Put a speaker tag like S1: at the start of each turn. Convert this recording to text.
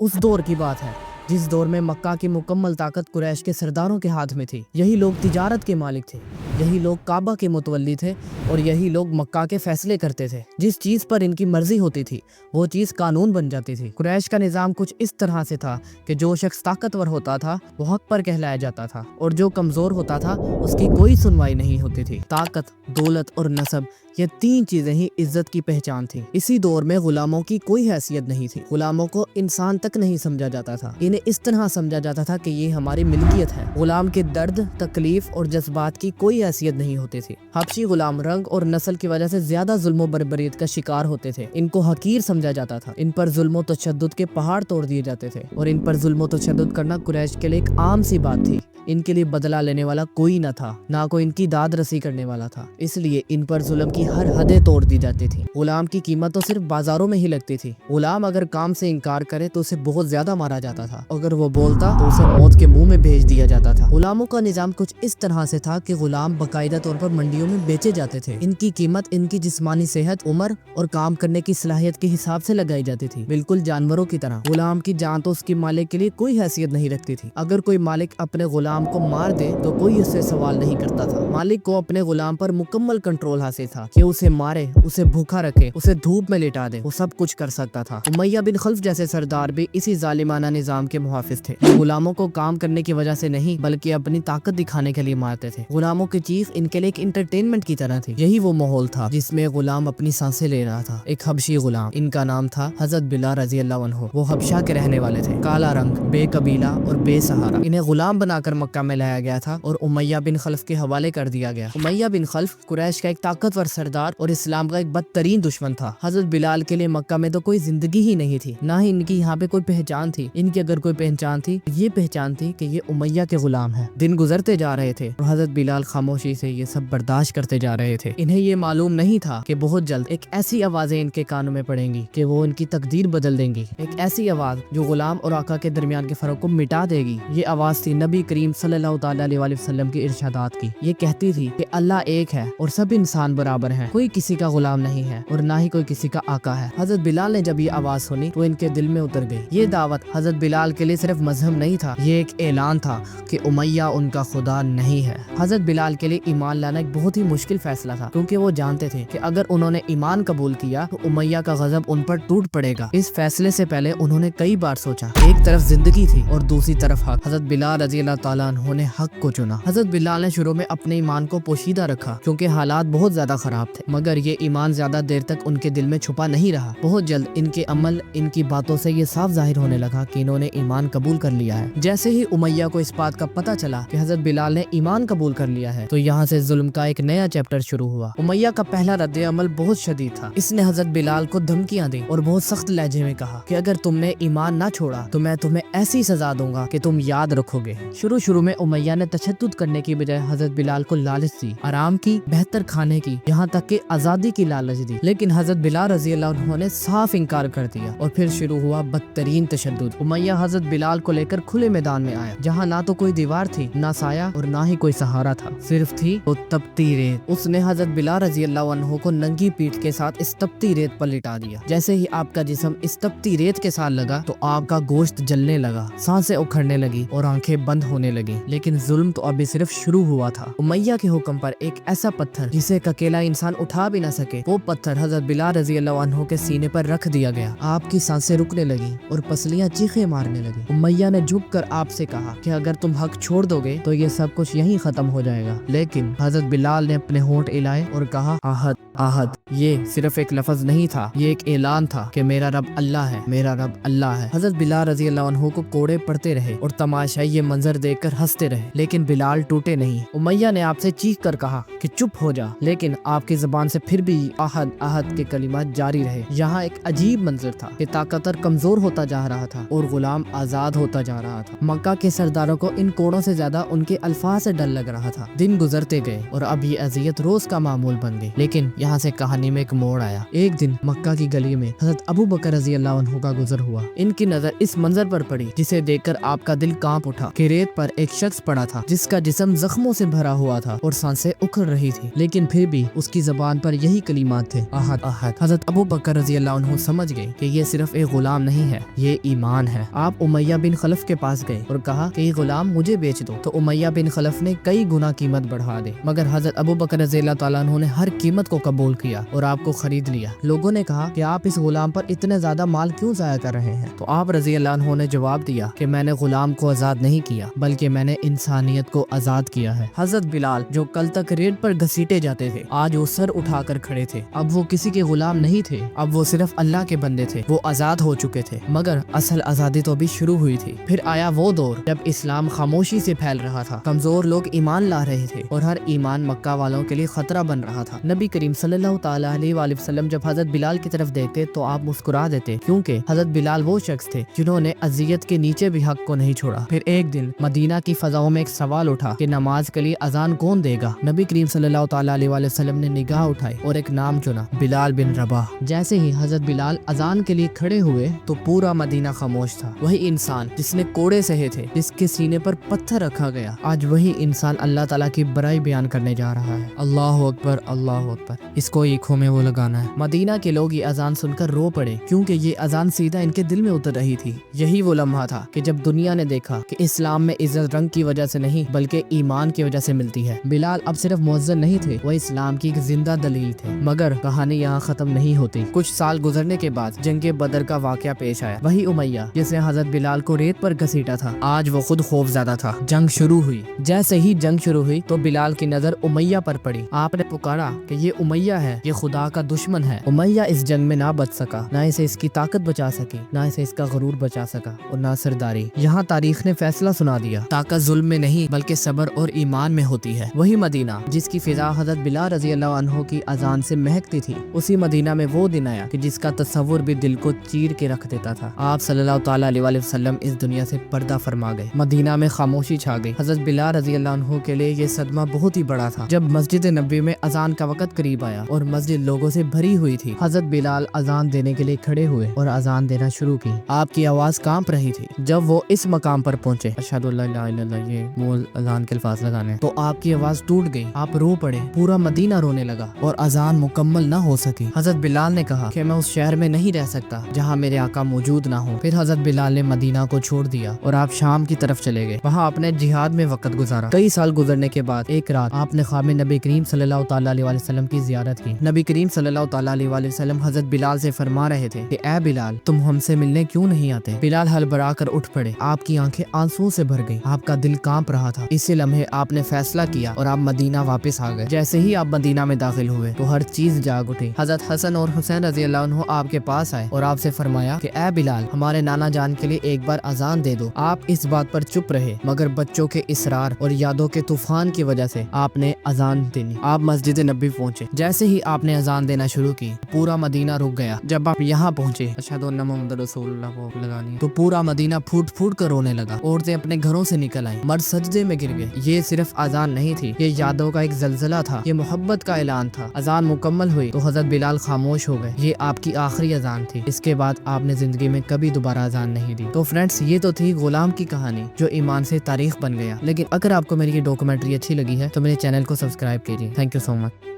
S1: उस दौर की बात है जिस दौर में मक्का की मुकम्मल ताकत कुरैश के सरदारों के हाथ में थी। यही लोग तिजारत के मालिक थे, यही लोग काबा के मुतवल्ली थे और यही लोग मक्का के फैसले करते थे। जिस चीज़ पर इनकी मर्जी होती थी वो चीज़ कानून बन जाती थी। कुरैश का निज़ाम कुछ इस तरह से था कि जो शख्स ताकतवर होता था वो हक पर कहलाया जाता था और जो कमज़ोर होता था उसकी कोई सुनवाई नहीं होती थी। ताकत, दौलत और नसब, ये तीन चीजें ही इज्जत की पहचान थी। इसी दौर में गुलामों की कोई हैसियत नहीं थी। गुलामों को इंसान तक नहीं समझा जाता था। इन्हें इस तरह समझा जाता था कि ये हमारी मिल्कियत है। गुलाम के दर्द, तकलीफ और जज्बात की कोई हैसियत नहीं होती थी। हबशी गुलाम रंग और नस्ल की वजह से ज्यादा जुल्म बर्बरियत का शिकार होते थे। इनको हकीर समझा जाता था। इन पर जुल्म तशद्दुद के पहाड़ तोड़ दिए जाते थे और इन पर जुल्म तशद्दुद करना कुरैश के लिए एक आम सी बात थी। इनके लिए बदला लेने वाला कोई न था, ना कोई इनकी दाद रसी करने वाला था। इसलिए इन पर जुल्म की हर हदें तोड़ दी जाती थी। गुलाम की कीमत तो सिर्फ बाजारों में ही लगती थी। गुलाम अगर काम से इनकार करे तो उसे बहुत ज्यादा मारा जाता था। अगर वो बोलता तो उसे मौत के मुंह में भेज दिया जाता था। गुलामों का निजाम कुछ इस तरह से था कि गुलाम बाकायदा तौर पर मंडियों में बेचे जाते थे। इनकी कीमत इनकी जिस्मानी सेहत, उम्र और काम करने की सलाहियत के हिसाब से लगाई जाती थी, बिल्कुल जानवरों की तरह। गुलाम की जान तो उसके मालिक के लिए कोई हैसियत नहीं रखती थी। अगर कोई मालिक अपने गुलाम को मार दे तो कोई उससे सवाल नहीं करता था। मालिक को अपने गुलाम पर मुकम्मल कंट्रोल हासिल था कि उसे मारे, उसे भूखा रखे, उसे धूप में लिटा दे, वो सब कुछ कर सकता था। उमैया बिन खल्फ जैसे सरदार भी इसी जालिमाना निजाम के मुहाफिज थे। गुलामों को काम करने की वजह से नहीं बल्कि अपनी ताकत दिखाने के लिए मारते थे। गुलामों की चीख इनके लिए एक इंटरटेनमेंट की तरह थी। यही वो माहौल था जिसमें गुलाम अपनी सांसें ले रहा था। एक हबशी गुलाम, इनका नाम था हजरत बिलाल रजी अल्लाह अन्हु। वो हबशा के रहने वाले थे। काला रंग, बेकबीला और बेसहारा। इन्हें गुलाम बनाकर मक्का में लाया गया था और उमैया बिन खल्फ के हवाले कर दिया गया। उमैया बिन खल्फ कुरैश का एक ताकतवर सरदार और इस्लाम का एक बदतरीन दुश्मन था। हजरत बिलाल के लिए मक्का में तो कोई जिंदगी ही नहीं थी, ना ही इनकी यहाँ पे कोई पहचान थी। इनकी अगर कोई पहचान थी, ये पहचान थी कि ये उमैया के गुलाम है। दिन गुजरते जा रहे थे और हजरत बिलाल खामोशी से ये सब बर्दाश्त करते जा रहे थे। इन्हें ये मालूम नहीं था कि बहुत जल्द एक ऐसी आवाजें इनके कानों में पड़ेंगी कि वो इनकी तकदीर बदल देंगी। एक ऐसी आवाज जो गुलाम और आका के दरमियान के फर्क को मिटा देगी। ये आवाज थी नबी करीम सल्लल्लाहु अलैहि वसल्लम की इरशादात की। ये कहती थी कि अल्लाह एक है और सब इंसान बराबर हैं। कोई किसी का गुलाम नहीं है और ना ही कोई किसी का आका है। हजरत बिलाल ने जब ये आवाज सुनी तो इनके दिल में उतर गई। ये दावत हजरत बिलाल के लिए सिर्फ मजहब नहीं था, ये एक ऐलान था कि उमैया उनका खुदा नहीं है। हजरत बिलाल के लिए ईमान लाना एक बहुत ही मुश्किल फैसला था, क्योंकि वो जानते थे कि अगर उन्होंने ईमान कबूल किया तो उमैया का गजब उन पर टूट पड़ेगा। इस फैसले से पहले उन्होंने कई बार सोचा। एक तरफ जिंदगी थी और दूसरी तरफ हक। हजरत बिलाल रजी अल्लाह ताला अन्हु ने हक को चुना। हजरत बिलाल ने शुरू में अपने ईमान को पोशीदा रखा क्योंकि हालात बहुत ज्यादा खराब थे, मगर ये ईमान ज्यादा देर तक उनके दिल में छुपा नहीं रहा। बहुत जल्द इनके अमल, इनकी बातों से ये साफ जाहिर होने लगा कि इन्होंने ईमान कबूल कर लिया है। जैसे ही उमैया को इस बात का पता चला कि हजरत बिलाल ने ईमान कबूल कर लिया है तो यहाँ से जुल्म का एक नया चैप्टर शुरू हुआ। उमैया का पहला रद्द अमल बहुत शदीद था। इसने हजरत बिलाल को धमकियां दी और बहुत सख्त लहजे में कहा कि अगर तुमने ईमान ना छोड़ा तो मैं तुम्हें ऐसी सजा दूंगा कि तुम याद रखोगे। शुरू में उमैया ने तशद्दुद करने की बजाय हजरत बिलाल को लालच दी, आराम की, बेहतर खाने की, यहाँ तक कि आजादी की लालच दी। लेकिन हजरत बिलाल रजी अल्लाह अन्हु ने साफ इनकार कर दिया और फिर शुरू हुआ बदतरीन तशद्दुद। उमैया हजरत बिलाल को लेकर खुले मैदान में आया, जहाँ ना तो कोई दीवार थी, ना साया और ना ही कोई सहारा था, सिर्फ थी वो तपती रेत। उसने हजरत बिलाल रजी अल्लाह अन्हु को नंगी पीठ के साथ इस तपती रेत पर लिटा दिया। जैसे ही आपका जिस्म इस तपती रेत के साथ लगा तो आपका गोश्त जलने लगा, सांसें उखड़ने लगी और आंखें बंद होने लगी। लेकिन जुल्म तो अभी सिर्फ शुरू हुआ था। उमैया के हुक्म पर एक ऐसा पत्थर जिसे अकेला इंसान उठा भी न सके, वो पत्थर हजरत बिलाल रजी अल्लाह अन्हु के सीने पर रख दिया गया। आपकी सांसें रुकने लगी और पसलियां चीखें मारने लगी। उमैया ने झुककर आपसे कहा कि अगर तुम हक छोड़ दोगे तो ये सब कुछ यहीं खत्म हो जाएगा। लेकिन हजरत बिलाल ने अपने होंठ हिलाए और कहा, आहद आहद। ये सिर्फ एक लफ्ज नहीं था, ये एक ऐलान था कि मेरा रब अल्लाह है, मेरा रब अल्लाह है। हजरत बिलाल रजी अल्लाह अन्हु को कोड़े पड़ते रहे और तमाशाई ये मंजर देखकर हंसते रहे, लेकिन बिलाल टूटे नहीं। उमैया ने आपसे चीख कर कहा कि चुप हो जा, लेकिन आपकी जुबान से फिर भी आहद आहद के कलिमात जारी रहे। यहाँ एक अजीब मंजर था कि ताकतवर कमजोर होता जा रहा था और गुलाम आजाद होता जा रहा था। मक्का के सरदारों को इन कोड़ों से ज्यादा उनके अल्फाज से डर लग रहा था। दिन गुजरते गए और अब ये अजियत रोज का मामूल बन गई। लेकिन यहाँ से कहानी में एक मोड़ आया। एक दिन मक्का की गली में हजरत अबू बकर रजी अल्लाह अन्हु का गुजर हुआ। इनकी नजर इस मंजर पर पड़ी जिसे देखकर आपका दिल कांप उठा कि रेत पर एक शख्स पड़ा था जिसका जिस्म जख्मों से भरा हुआ था और सांसें उखड़ रही थी, लेकिन फिर भी उसकी जबान पर यही कलिमात थे, अहद अहद। हजरत अबू बकर रजी अल्लाह अन्हु समझ गए कि ये सिर्फ एक गुलाम नहीं है, ये ईमान है। आप उमैया बिन खलफ के पास गए और कहा कि ये गुलाम मुझे बेच दो, तो उमैया बिन खलफ ने कई गुना कीमत बढ़ा दी, मगर हजरत अबू बकर रजी अल्लाह तआला अन्हु ने हर कीमत को कबूल किया और आपको खरीद लिया। लोगों ने कहा कि आप इस गुलाम पर इतने ज्यादा माल क्यों जाया कर रहे हैं? तो आप रजी अल्लाह अन्हु ने जवाब दिया कि मैंने गुलाम को आजाद नहीं किया बल्कि मैंने इंसानियत को आजाद किया है। हजरत बिलाल जो कल तक रेत पर घसीटे जाते थे, आज वो सर उठाकर खड़े थे। अब वो किसी के गुलाम नहीं थे, अब वो सिर्फ अल्लाह के बंदे थे। वो आजाद हो चुके थे, मगर असल आजादी तो अभी शुरू हुई थी। फिर आया वो दौर जब इस्लाम खामोशी से फैल रहा था, कमजोर लोग ईमान ला रहे थे और हर ईमान मक्का वालों के लिए खतरा बन रहा था। नबी करीम सल्लल्लाहु तआला अलैहि वसल्लम जब हजरत बिलाल की तरफ देखते तो आप मुस्कुरा देते, क्योंकि हजरत बिलाल वो शख्स थे जिन्होंने अजियत के नीचे भी हक को नहीं छोड़ा। फिर एक दिन मदीना की फजाओं में एक सवाल उठा कि नमाज के लिए अजान कौन देगा? नबी करीम सल्लल्लाहु तआला अलैहि वसल्लम ने निगाह उठाई और एक नाम चुना, बिलाल बिन रबाह। जैसे ही हजरत बिलाल अजान के लिए खड़े हुए तो पूरा मदीना खामोश था। वही इंसान जिसने कोड़े सहे थे, जिसके सीने पर पत्थर रखा गया, आज वही इंसान अल्लाह ताला की बड़ाई बयान करने जा रहा है। अल्लाह अकबर, अल्लाह अकबर। इसको ईखों में वो लगाना है। मदीना के लोग ये अजान सुनकर रो पड़े, क्योंकि ये अजान सीधा इनके दिल में उतर रही थी। यही वो लम्हा था कि जब दुनिया ने देखा कि इस्लाम में इज्जत रंग की वजह से नहीं बल्कि ईमान की वजह से मिलती है। बिलाल अब सिर्फ मुअज्जिन नहीं थे, वो इस्लाम की एक जिंदा दलील थे। मगर कहानी यहाँ खत्म नहीं होती। कुछ साल गुजरने के बाद जंगे बदर का वाकया पेश आया। वही उमैया जिसने हजरत बिलाल को रेत पर घसीटा था, आज वो खुद खौफज़दा था। जंग शुरू हुई। जैसे ही जंग शुरू हुई तो बिलाल की नजर उमैया पर पड़ी। आपने पुकारा कि ये उमैया है, ये खुदा का दुश्मन है। उमैया इस जंग में ना बच सका, ना इसे इसकी ताकत बचा सकी, ना इसे इसका गरूर बचा सका और ना सरदारी। यहाँ तारीख ने फैसला सुना दिया, ताकत जुल्म में नहीं बल्कि सब्र और ईमान में होती है। वही मदीना जिसकी फिजा हजरत बिलाल रजी अल्लाह अन्हु की अजान से महकती थी, उसी मदीना में वो दिन आया कि जिसका तस्वुर भी दिल को चीर के रख देता था। आप सल्लल्लाहु तआला अलैहि वसल्लम इस दुनिया से पर्दा फरमा गए। मदीना में खामोशी छा गई। हजरत बिलाल रजी अल्लाह अन्हु के लिए ये सदमा बहुत ही बड़ा था। जब मस्जिद नबी में अजान का वक्त करीब आया और मस्जिद लोगों से भरी हुई थी, हजरत बिलाल अजान देने के लिए खड़े हुए और अजान देना शुरू की। आपकी आवाज कांप रही थी। जब वो इस मकाम पर पहुंचे, अशहदु अल्ला इलाहा इल्लल्लाह, ये वो अजान के अल्फाज लगाने, तो आपकी आवाज टूट गई। आप रो पड़े। पूरा मदीना रोने लगा और अजान मुकम्मल न हो सकी। हजरत बिलाल ने कहा कि मैं उस शहर में नहीं रह सकता जहाँ मेरे आका मौजूद ना हो। फिर हजरत बिलाल ने मदीना को छोड़ दिया और आप शाम की तरफ चले गए। वहाँ आपने जिहाद में वक्त गुजारा। कई साल गुजरने के बाद एक रात आपने ख्वाब में नबी करीम सल्लल्लाहु तआला अलैहि वसल्लम की जियारत की। नबी करीम सल्लल्लाहु तआला अलैहि वसल्लम हजरत बिलाल से फरमा रहे थे कि ऐ बिलाल, तुम हमसे मिलने क्यों नहीं आते? बिलाल हड़बड़ा कर उठ पड़े। आपकी आंखें आंसुओं से भर गई। आपका दिल कांप रहा था। इसी लम्हे आपने फैसला किया और आप मदीना वापस आ गए। जैसे ही आप मदीना में दाखिल हुए तो हर चीज जाग उठी। हजरत हसन और हुसैन रजी अल्लाह अन्हु आपके पास आए और आपसे फरमाया कि ऐ बिलाल, हमारे नाना जान के लिए एक बार अजान दे दो। आप इस बात पर चुप रहे, मगर बच्चों के इसरार और यादों के तूफान की वजह से आपने अजान देनी। आप मस्जिद नबी पहुंचे। जैसे ही आपने अजान देना शुरू की, पूरा मदीना रुक गया। जब आप यहाँ पहुंचे, अशहदु अन्ना मुहम्मद रसूलुल्लाह को लगानी, तो पूरा मदीना फूट फूट कर रोने लगा। औरतें अपने घरों से निकल आई, मर्द सजदे में गिर गए। ये सिर्फ अजान नहीं थी, ये यादों का एक जलजला था, ये मोहब्बत का ऐलान था। अजान मुकम्मल हुई तो हजरत बिलाल खामोश हो गए। ये आपकी आखिरी अजान थी। इसके बाद आपने जिंदगी में कभी दोबारा अजान नहीं दी। तो फ्रेंड्स, ये तो थी गुलाम की कहानी जो ईमान से तारीख बन गया। लेकिन अगर आपको मेरी ये डॉक्यूमेंट्री अच्छी लगी है तो मेरे चैनल को सब्सक्राइब कीजिए। Thank you so much.